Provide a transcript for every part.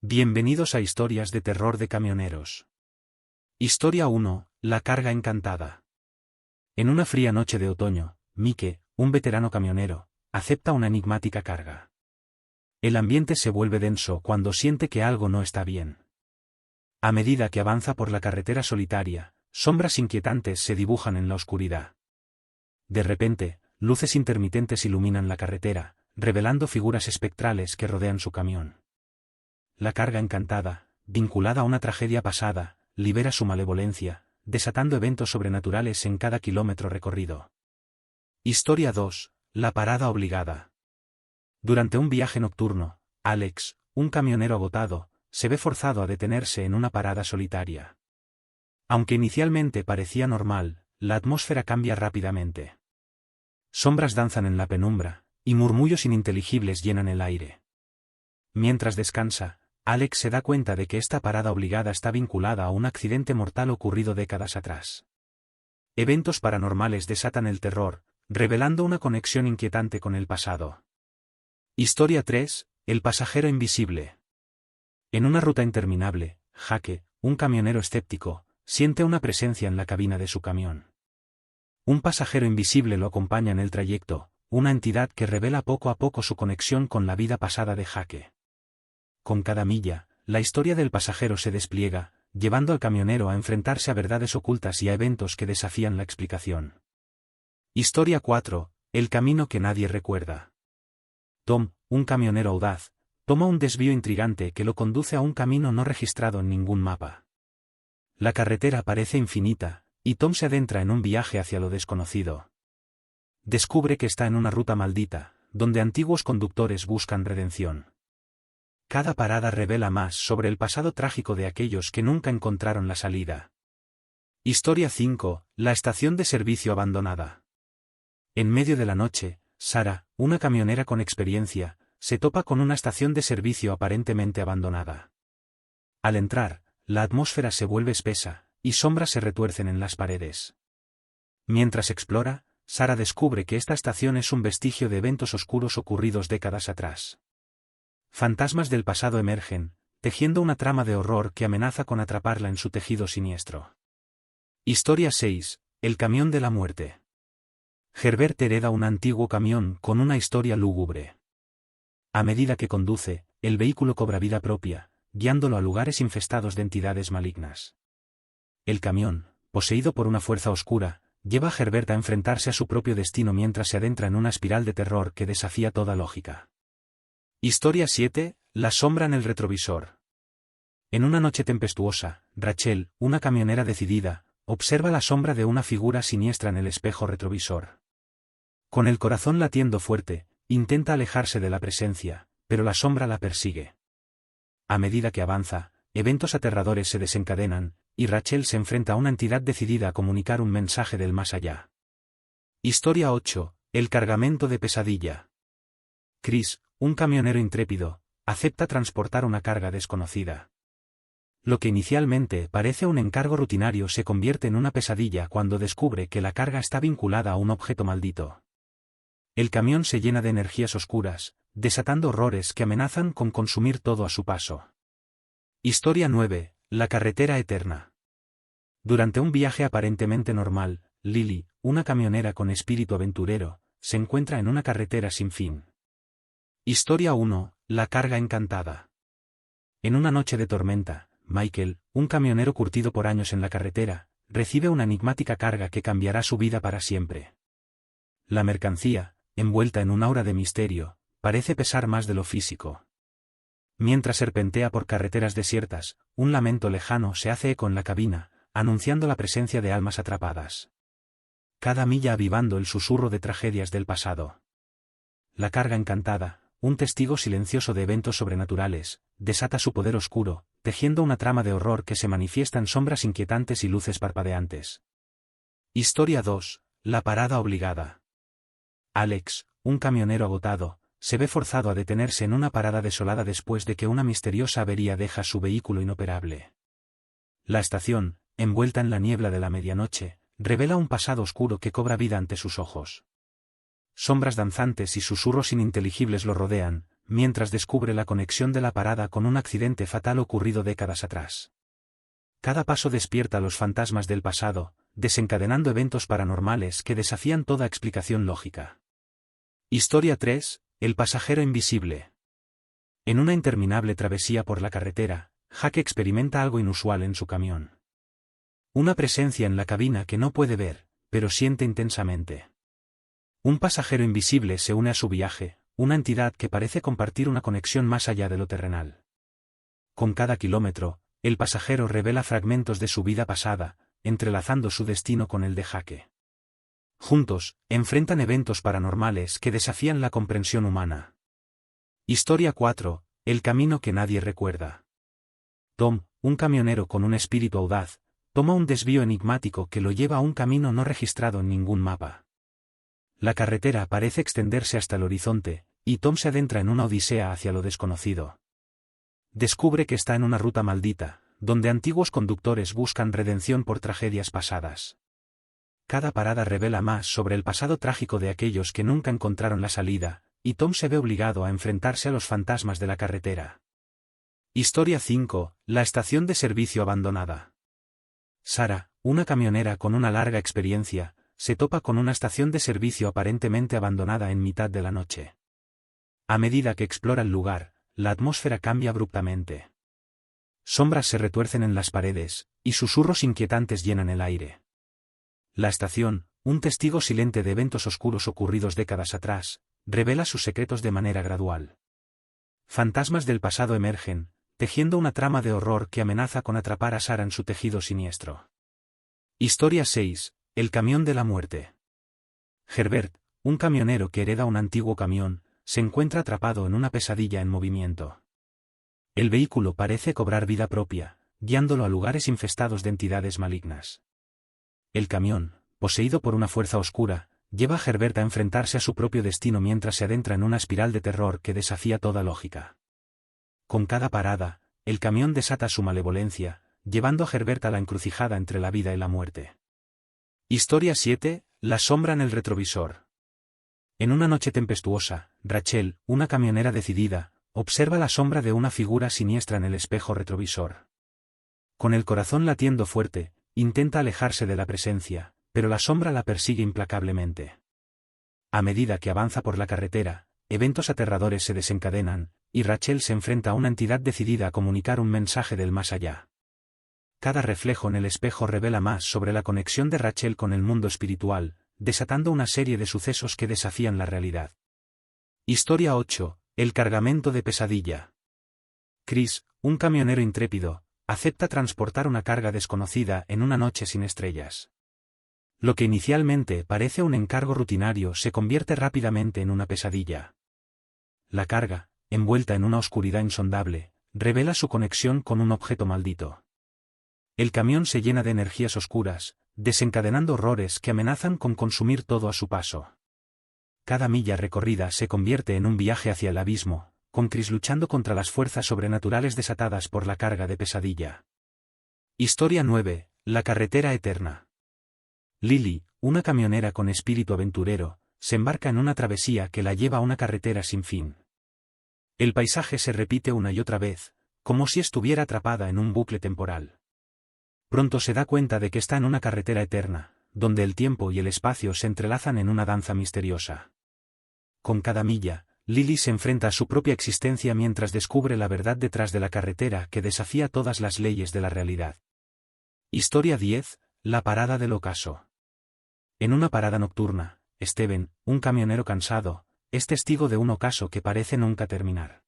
Bienvenidos a Historias de Terror de Camioneros. Historia 1, La carga encantada. En una fría noche de otoño, Mike, un veterano camionero, acepta una enigmática carga. El ambiente se vuelve denso cuando siente que algo no está bien. A medida que avanza por la carretera solitaria, sombras inquietantes se dibujan en la oscuridad. De repente, luces intermitentes iluminan la carretera, revelando figuras espectrales que rodean su camión. La carga encantada, vinculada a una tragedia pasada, libera su malevolencia, desatando eventos sobrenaturales en cada kilómetro recorrido. Historia 2, La parada obligada. Durante un viaje nocturno, Alex, un camionero agotado, se ve forzado a detenerse en una parada solitaria. Aunque inicialmente parecía normal, la atmósfera cambia rápidamente. Sombras danzan en la penumbra, y murmullos ininteligibles llenan el aire. Mientras descansa, Alex se da cuenta de que esta parada obligada está vinculada a un accidente mortal ocurrido décadas atrás. Eventos paranormales desatan el terror, revelando una conexión inquietante con el pasado. Historia 3, El pasajero invisible. En una ruta interminable, Jake, un camionero escéptico, siente una presencia en la cabina de su camión. Un pasajero invisible lo acompaña en el trayecto, una entidad que revela poco a poco su conexión con la vida pasada de Jake. Con cada milla, la historia del pasajero se despliega, llevando al camionero a enfrentarse a verdades ocultas y a eventos que desafían la explicación. Historia 4, El camino que nadie recuerda. Tom, un camionero audaz, toma un desvío intrigante que lo conduce a un camino no registrado en ningún mapa. La carretera parece infinita, y Tom se adentra en un viaje hacia lo desconocido. Descubre que está en una ruta maldita, donde antiguos conductores buscan redención. Cada parada revela más sobre el pasado trágico de aquellos que nunca encontraron la salida. Historia 5, La estación de servicio abandonada. En medio de la noche, Sarah, una camionera con experiencia, se topa con una estación de servicio aparentemente abandonada. Al entrar, la atmósfera se vuelve espesa, y sombras se retuercen en las paredes. Mientras explora, Sarah descubre que esta estación es un vestigio de eventos oscuros ocurridos décadas atrás. Fantasmas del pasado emergen, tejiendo una trama de horror que amenaza con atraparla en su tejido siniestro. Historia 6, El camión de la muerte. Herbert hereda un antiguo camión con una historia lúgubre. A medida que conduce, el vehículo cobra vida propia, guiándolo a lugares infestados de entidades malignas. El camión, poseído por una fuerza oscura, lleva a Herbert a enfrentarse a su propio destino mientras se adentra en una espiral de terror que desafía toda lógica. Historia 7, La sombra en el retrovisor. En una noche tempestuosa, Rachel, una camionera decidida, observa la sombra de una figura siniestra en el espejo retrovisor. Con el corazón latiendo fuerte, intenta alejarse de la presencia, pero la sombra la persigue. A medida que avanza, eventos aterradores se desencadenan, y Rachel se enfrenta a una entidad decidida a comunicar un mensaje del más allá. Historia 8, El cargamento de pesadilla. Chris, un camionero intrépido, acepta transportar una carga desconocida. Lo que inicialmente parece un encargo rutinario se convierte en una pesadilla cuando descubre que la carga está vinculada a un objeto maldito. El camión se llena de energías oscuras, desatando horrores que amenazan con consumir todo a su paso. Historia 9, La carretera eterna. Durante un viaje aparentemente normal, Lily, una camionera con espíritu aventurero, se encuentra en una carretera sin fin. Historia 1, La carga encantada. En una noche de tormenta, Michael, un camionero curtido por años en la carretera, recibe una enigmática carga que cambiará su vida para siempre. La mercancía, envuelta en un aura de misterio, parece pesar más de lo físico. Mientras serpentea por carreteras desiertas, un lamento lejano se hace eco en la cabina, anunciando la presencia de almas atrapadas. Cada milla avivando el susurro de tragedias del pasado. La carga encantada, un testigo silencioso de eventos sobrenaturales, desata su poder oscuro, tejiendo una trama de horror que se manifiesta en sombras inquietantes y luces parpadeantes. Historia 2, La parada obligada. Alex, un camionero agotado, se ve forzado a detenerse en una parada desolada después de que una misteriosa avería deja su vehículo inoperable. La estación, envuelta en la niebla de la medianoche, revela un pasado oscuro que cobra vida ante sus ojos. Sombras danzantes y susurros ininteligibles lo rodean, mientras descubre la conexión de la parada con un accidente fatal ocurrido décadas atrás. Cada paso despierta los fantasmas del pasado, desencadenando eventos paranormales que desafían toda explicación lógica. Historia 3, el pasajero invisible. En una interminable travesía por la carretera, Jack experimenta algo inusual en su camión. Una presencia en la cabina que no puede ver, pero siente intensamente. Un pasajero invisible se une a su viaje, una entidad que parece compartir una conexión más allá de lo terrenal. Con cada kilómetro, el pasajero revela fragmentos de su vida pasada, entrelazando su destino con el de Jack. Juntos, enfrentan eventos paranormales que desafían la comprensión humana. Historia 4, el camino que nadie recuerda. Tom, un camionero con un espíritu audaz, toma un desvío enigmático que lo lleva a un camino no registrado en ningún mapa. La carretera parece extenderse hasta el horizonte, y Tom se adentra en una odisea hacia lo desconocido. Descubre que está en una ruta maldita, donde antiguos conductores buscan redención por tragedias pasadas. Cada parada revela más sobre el pasado trágico de aquellos que nunca encontraron la salida, y Tom se ve obligado a enfrentarse a los fantasmas de la carretera. Historia 5, la estación de servicio abandonada. Sarah, una camionera con una larga experiencia, se topa con una estación de servicio aparentemente abandonada en mitad de la noche. A medida que explora el lugar, la atmósfera cambia abruptamente. Sombras se retuercen en las paredes, y susurros inquietantes llenan el aire. La estación, un testigo silente de eventos oscuros ocurridos décadas atrás, revela sus secretos de manera gradual. Fantasmas del pasado emergen, tejiendo una trama de horror que amenaza con atrapar a Sarah en su tejido siniestro. Historia 6, el camión de la muerte. Herbert, un camionero que hereda un antiguo camión, se encuentra atrapado en una pesadilla en movimiento. El vehículo parece cobrar vida propia, guiándolo a lugares infestados de entidades malignas. El camión, poseído por una fuerza oscura, lleva a Herbert a enfrentarse a su propio destino mientras se adentra en una espiral de terror que desafía toda lógica. Con cada parada, el camión desata su malevolencia, llevando a Herbert a la encrucijada entre la vida y la muerte. Historia 7, la sombra en el retrovisor. En una noche tempestuosa, Rachel, una camionera decidida, observa la sombra de una figura siniestra en el espejo retrovisor. Con el corazón latiendo fuerte, intenta alejarse de la presencia, pero la sombra la persigue implacablemente. A medida que avanza por la carretera, eventos aterradores se desencadenan, y Rachel se enfrenta a una entidad decidida a comunicar un mensaje del más allá. Cada reflejo en el espejo revela más sobre la conexión de Rachel con el mundo espiritual, desatando una serie de sucesos que desafían la realidad. Historia 8, el cargamento de pesadilla. Chris, un camionero intrépido, acepta transportar una carga desconocida en una noche sin estrellas. Lo que inicialmente parece un encargo rutinario se convierte rápidamente en una pesadilla. La carga, envuelta en una oscuridad insondable, revela su conexión con un objeto maldito. El camión se llena de energías oscuras, desencadenando horrores que amenazan con consumir todo a su paso. Cada milla recorrida se convierte en un viaje hacia el abismo, con Chris luchando contra las fuerzas sobrenaturales desatadas por la carga de pesadilla. Historia 9, la carretera eterna. Lily, una camionera con espíritu aventurero, se embarca en una travesía que la lleva a una carretera sin fin. El paisaje se repite una y otra vez, como si estuviera atrapada en un bucle temporal. Pronto se da cuenta de que está en una carretera eterna, donde el tiempo y el espacio se entrelazan en una danza misteriosa. Con cada milla, Lily se enfrenta a su propia existencia mientras descubre la verdad detrás de la carretera que desafía todas las leyes de la realidad. Historia 10, la parada del ocaso. En una parada nocturna, Steven, un camionero cansado, es testigo de un ocaso que parece nunca terminar.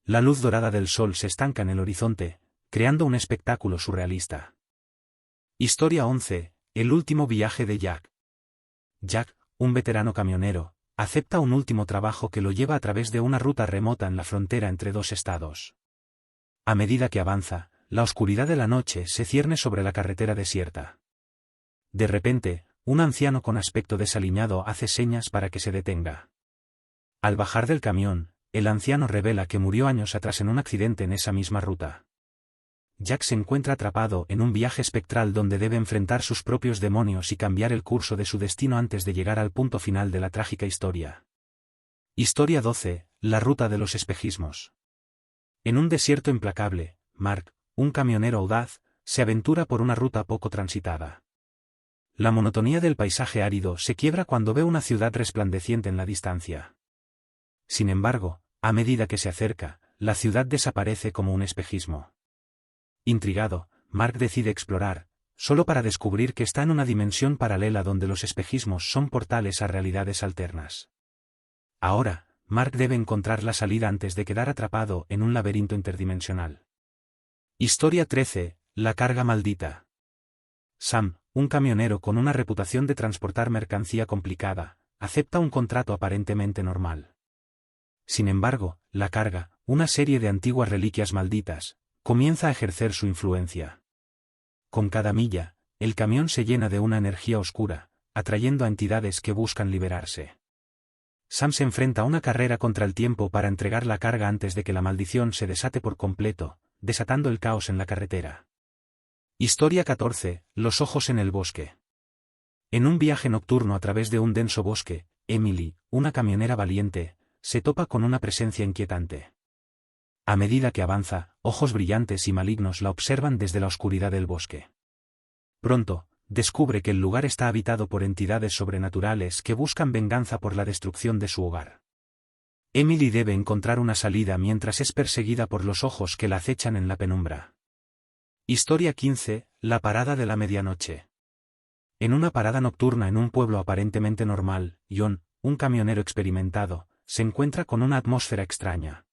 La luz dorada del sol se estanca en el horizonte, creando un espectáculo surrealista. Historia 11, el último viaje de Jack. Jack, un veterano camionero, acepta un último trabajo que lo lleva a través de una ruta remota en la frontera entre dos estados. A medida que avanza, la oscuridad de la noche se cierne sobre la carretera desierta. De repente, un anciano con aspecto desaliñado hace señas para que se detenga. Al bajar del camión, el anciano revela que murió años atrás en un accidente en esa misma ruta. Jack se encuentra atrapado en un viaje espectral donde debe enfrentar sus propios demonios y cambiar el curso de su destino antes de llegar al punto final de la trágica historia. Historia 12, la ruta de los espejismos. En un desierto implacable, Mark, un camionero audaz, se aventura por una ruta poco transitada. La monotonía del paisaje árido se quiebra cuando ve una ciudad resplandeciente en la distancia. Sin embargo, a medida que se acerca, la ciudad desaparece como un espejismo. Intrigado, Mark decide explorar, solo para descubrir que está en una dimensión paralela donde los espejismos son portales a realidades alternas. Ahora, Mark debe encontrar la salida antes de quedar atrapado en un laberinto interdimensional. Historia 13, la carga maldita. Sam, un camionero con una reputación de transportar mercancía complicada, acepta un contrato aparentemente normal. Sin embargo, la carga, una serie de antiguas reliquias malditas, comienza a ejercer su influencia. Con cada milla, el camión se llena de una energía oscura, atrayendo a entidades que buscan liberarse. Sam se enfrenta a una carrera contra el tiempo para entregar la carga antes de que la maldición se desate por completo, desatando el caos en la carretera. Historia 14, los ojos en el bosque. En un viaje nocturno a través de un denso bosque, Emily, una camionera valiente, se topa con una presencia inquietante. A medida que avanza, ojos brillantes y malignos la observan desde la oscuridad del bosque. Pronto, descubre que el lugar está habitado por entidades sobrenaturales que buscan venganza por la destrucción de su hogar. Emily debe encontrar una salida mientras es perseguida por los ojos que la acechan en la penumbra. Historia 15, la parada de la medianoche. En una parada nocturna en un pueblo aparentemente normal, John, un camionero experimentado, se encuentra con una atmósfera extraña.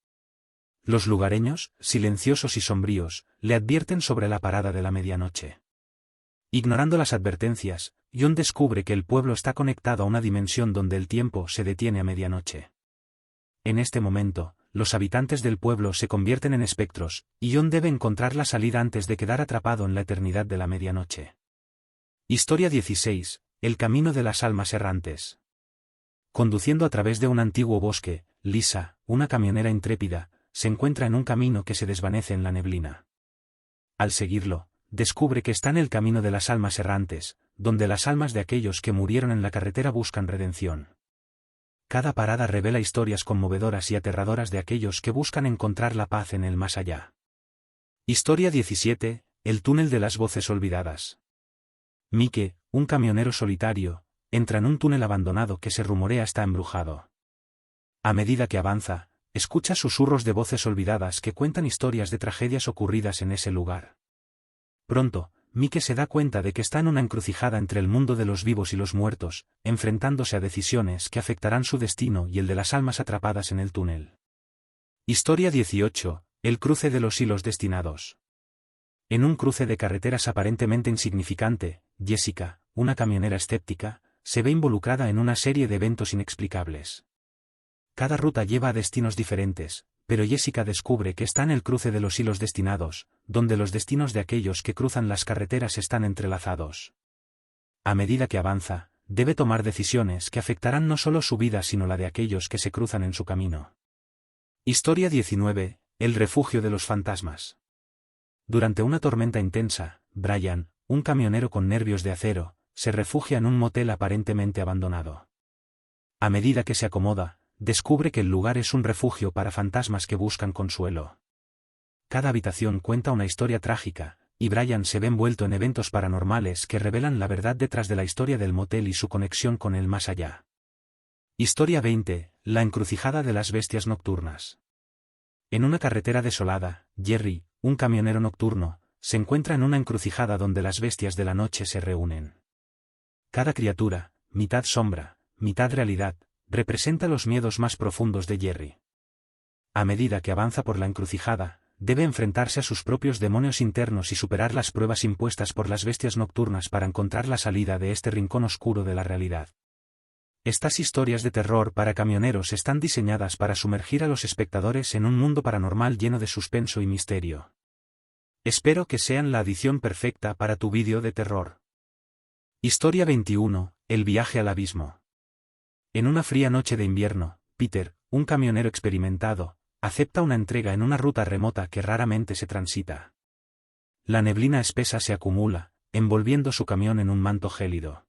Los lugareños, silenciosos y sombríos, le advierten sobre la parada de la medianoche. Ignorando las advertencias, John descubre que el pueblo está conectado a una dimensión donde el tiempo se detiene a medianoche. En este momento, los habitantes del pueblo se convierten en espectros, y John debe encontrar la salida antes de quedar atrapado en la eternidad de la medianoche. Historia 16, el camino de las almas errantes. Conduciendo a través de un antiguo bosque, Lisa, una camionera intrépida, se encuentra en un camino que se desvanece en la neblina. Al seguirlo, descubre que está en el camino de las almas errantes, donde las almas de aquellos que murieron en la carretera buscan redención. Cada parada revela historias conmovedoras y aterradoras de aquellos que buscan encontrar la paz en el más allá. Historia 17, el túnel de las voces olvidadas. Mike, un camionero solitario, entra en un túnel abandonado que se rumorea está embrujado. A medida que avanza, escucha susurros de voces olvidadas que cuentan historias de tragedias ocurridas en ese lugar. Pronto, Mike se da cuenta de que está en una encrucijada entre el mundo de los vivos y los muertos, enfrentándose a decisiones que afectarán su destino y el de las almas atrapadas en el túnel. Historia 18, el cruce de los hilos destinados. En un cruce de carreteras aparentemente insignificante, Jessica, una camionera escéptica, se ve involucrada en una serie de eventos inexplicables. Cada ruta lleva a destinos diferentes, pero Jessica descubre que está en el cruce de los hilos destinados, donde los destinos de aquellos que cruzan las carreteras están entrelazados. A medida que avanza, debe tomar decisiones que afectarán no solo su vida sino la de aquellos que se cruzan en su camino. Historia 19, el refugio de los fantasmas. Durante una tormenta intensa, Brian, un camionero con nervios de acero, se refugia en un motel aparentemente abandonado. A medida que se acomoda, descubre que el lugar es un refugio para fantasmas que buscan consuelo. Cada habitación cuenta una historia trágica, y Brian se ve envuelto en eventos paranormales que revelan la verdad detrás de la historia del motel y su conexión con el más allá. Historia 20, la encrucijada de las bestias nocturnas. En una carretera desolada, Jerry, un camionero nocturno, se encuentra en una encrucijada donde las bestias de la noche se reúnen. Cada criatura, mitad sombra, mitad realidad, representa los miedos más profundos de Jerry. A medida que avanza por la encrucijada, debe enfrentarse a sus propios demonios internos y superar las pruebas impuestas por las bestias nocturnas para encontrar la salida de este rincón oscuro de la realidad. Estas historias de terror para camioneros están diseñadas para sumergir a los espectadores en un mundo paranormal lleno de suspenso y misterio. Espero que sean la adición perfecta para tu vídeo de terror. Historia 21, el viaje al abismo. En una fría noche de invierno, Peter, un camionero experimentado, acepta una entrega en una ruta remota que raramente se transita. La neblina espesa se acumula, envolviendo su camión en un manto gélido.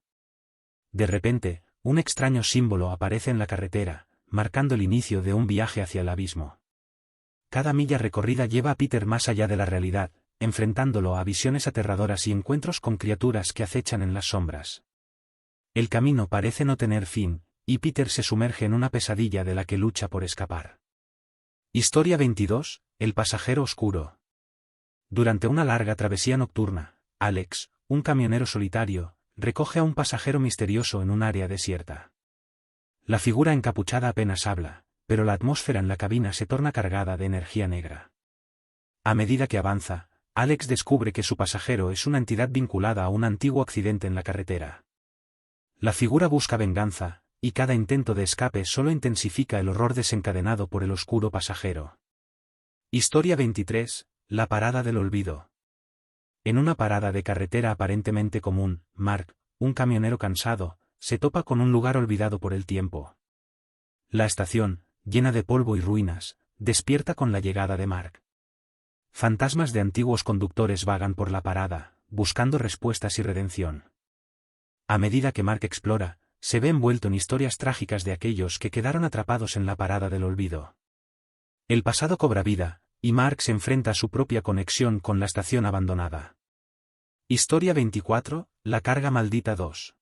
De repente, un extraño símbolo aparece en la carretera, marcando el inicio de un viaje hacia el abismo. Cada milla recorrida lleva a Peter más allá de la realidad, enfrentándolo a visiones aterradoras y encuentros con criaturas que acechan en las sombras. El camino parece no tener fin, y Peter se sumerge en una pesadilla de la que lucha por escapar. Historia 22, El pasajero oscuro. Durante una larga travesía nocturna, Alex, un camionero solitario, recoge a un pasajero misterioso en un área desierta. La figura encapuchada apenas habla, pero la atmósfera en la cabina se torna cargada de energía negra. A medida que avanza, Alex descubre que su pasajero es una entidad vinculada a un antiguo accidente en la carretera. La figura busca venganza, y cada intento de escape solo intensifica el horror desencadenado por el oscuro pasajero. Historia 23, La parada del olvido. En una parada de carretera aparentemente común, Mark, un camionero cansado, se topa con un lugar olvidado por el tiempo. La estación, llena de polvo y ruinas, despierta con la llegada de Mark. Fantasmas de antiguos conductores vagan por la parada, buscando respuestas y redención. A medida que Mark explora, se ve envuelto en historias trágicas de aquellos que quedaron atrapados en la parada del olvido. El pasado cobra vida, y Mark se enfrenta a su propia conexión con la estación abandonada. Historia 24, La carga maldita 2.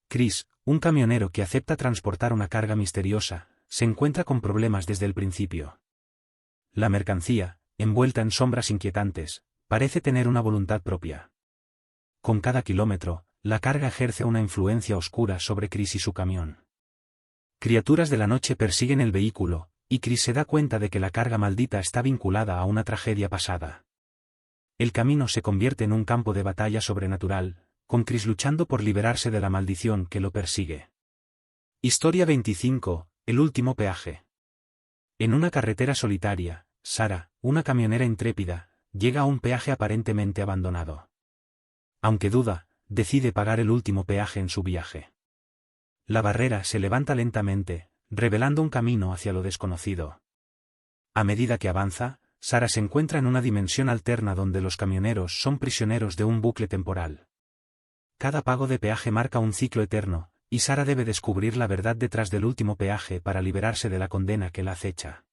Chris, un camionero que acepta transportar una carga misteriosa, se encuentra con problemas desde el principio. La mercancía, envuelta en sombras inquietantes, parece tener una voluntad propia. Con cada kilómetro, la carga ejerce una influencia oscura sobre Chris y su camión. Criaturas de la noche persiguen el vehículo, y Chris se da cuenta de que la carga maldita está vinculada a una tragedia pasada. El camino se convierte en un campo de batalla sobrenatural, con Chris luchando por liberarse de la maldición que lo persigue. Historia 25, El último peaje. En una carretera solitaria, Sarah, una camionera intrépida, llega a un peaje aparentemente abandonado. Aunque duda, decide pagar el último peaje en su viaje. La barrera se levanta lentamente, revelando un camino hacia lo desconocido. A medida que avanza, Sarah se encuentra en una dimensión alterna donde los camioneros son prisioneros de un bucle temporal. Cada pago de peaje marca un ciclo eterno, y Sarah debe descubrir la verdad detrás del último peaje para liberarse de la condena que la acecha.